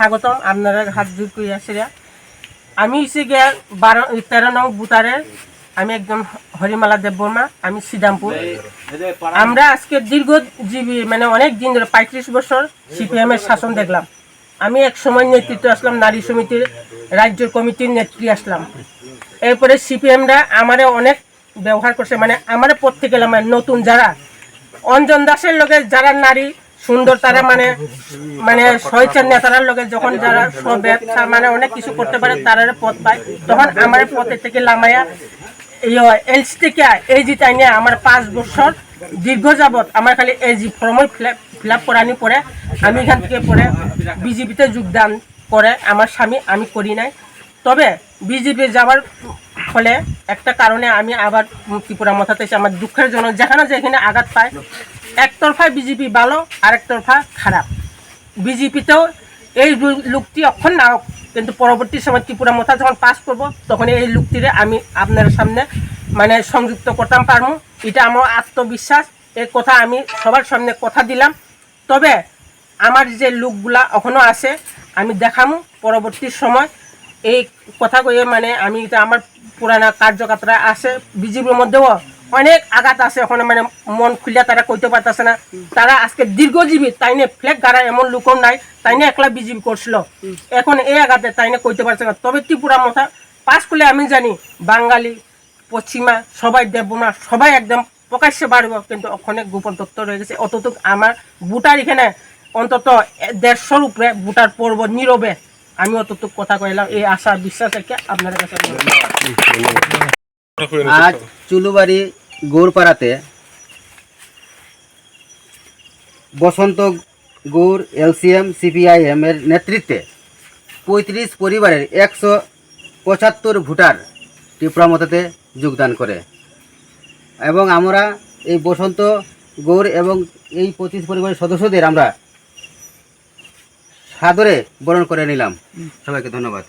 স্বাগতম আপনারা হাত জোর করে আসিরা। আমি হচ্ছে গিয়ে 13 নং বুতারের আমি একজন হরিমালা দেববর্মা, আমি শ্রীরামপুর। আমরা আজকে দীর্ঘজীবী মানে অনেক দিন ধরে 35 বছর সিপিএমের শাসন দেখলাম। আমি এক সময় নেতৃত্ব আসলাম, নারী সমিতির রাজ্য কমিটির নেত্রী আসলাম। এরপরে সিপিএমরা আমারে অনেক ব্যবহার করছে, মানে আমার পথ থেকে গেলাম নতুন যারা অঞ্জন দাসের লোকে যারা নারী সুন্দর তারা মানে মানে স্বেচ্ছার নেতারার লোকে যখন যারা সব ব্যবসা মানে অনেক কিছু করতে পারে তারা পথ পায়, তখন আমার পথে থেকে লামাইয়া এলসি থেকে এই জি তাই নিয়ে আমার 5 বছর দীর্ঘ যাবৎ আমার খালি এই জি ফর্মই ফিল আপ করানি পরে আমি এখান থেকে পরে বিজেপিতে যোগদান করে আমার স্বামী, আমি করি নাই। তবে বিজেপি যাওয়ার ফলে একটা কারণে আমি আবার ত্রিপুরা মাথাতে এসে আমার দুঃখের জন্য যেখানে আঘাত পায়, একতরফায় বিজেপি ভালো আর একতরফা খারাপ। বিজেপিতেও এই লোকটি অক্ষণ না হোক, কিন্তু পরবর্তী সময় ত্রিপুরা মাথা যখন পাস করবো তখন এই লোকটিরে আমি আপনার সামনে মানে সংযুক্ত করতাম পারবো, এটা আমার আত্মবিশ্বাস। এই কথা আমি সবার সামনে কথা দিলাম। তবে আমার যে লোকগুলা এখনও আছে আমি দেখামু পরবর্তী সময় এই কথা কয়ে, মানে আমি এটা আমার পুরানা কার্যকর্তারা আছে বিজেপির মধ্যেও অনেক আঘাত আছে, ওখানে মানে মন খুলিয়া তারা কইতে পারতেছে না। তারা আজকে দীর্ঘজীবী তাই নিয়ে ফ্ল্যাগ গাড়া এমন লোকও নাই, তাই নিয়ে একলা বিজেপি করছিল, এখন এই আঘাতে তাই নিয়ে কইতে পারছে না। তবে ত্রিপুরা মাথা পাস করলে আমি জানি বাঙালি পশ্চিমা সবাই দেবনা সবাই একদম প্রকাশ্যে বাড়ব, কিন্তু ওখানে গোপন তথ্য রয়ে গেছে। অতটুক আমার ভোটার এখানে অন্তত 150-র উপরে ভোটার পড়ব নীরবে, আমি অতটুক কথা কইলাম। এই আশা বিশ্বাস রেখে আপনার কাছে আজ চুলুবাড়ি গৌরপাড়াতে বসন্ত গৌর এলসিএম সিপিআইএম এর নেতৃত্বে 35 পরিবারের 175 ভোটার ত্রিপুরা মতাতে যোগদান করে, এবং আমরা এই বসন্ত গৌর এবং এই 25 পরিবারের সদস্যদের আমরা সাদরে বরণ করে নিলাম। সবাইকে ধন্যবাদ।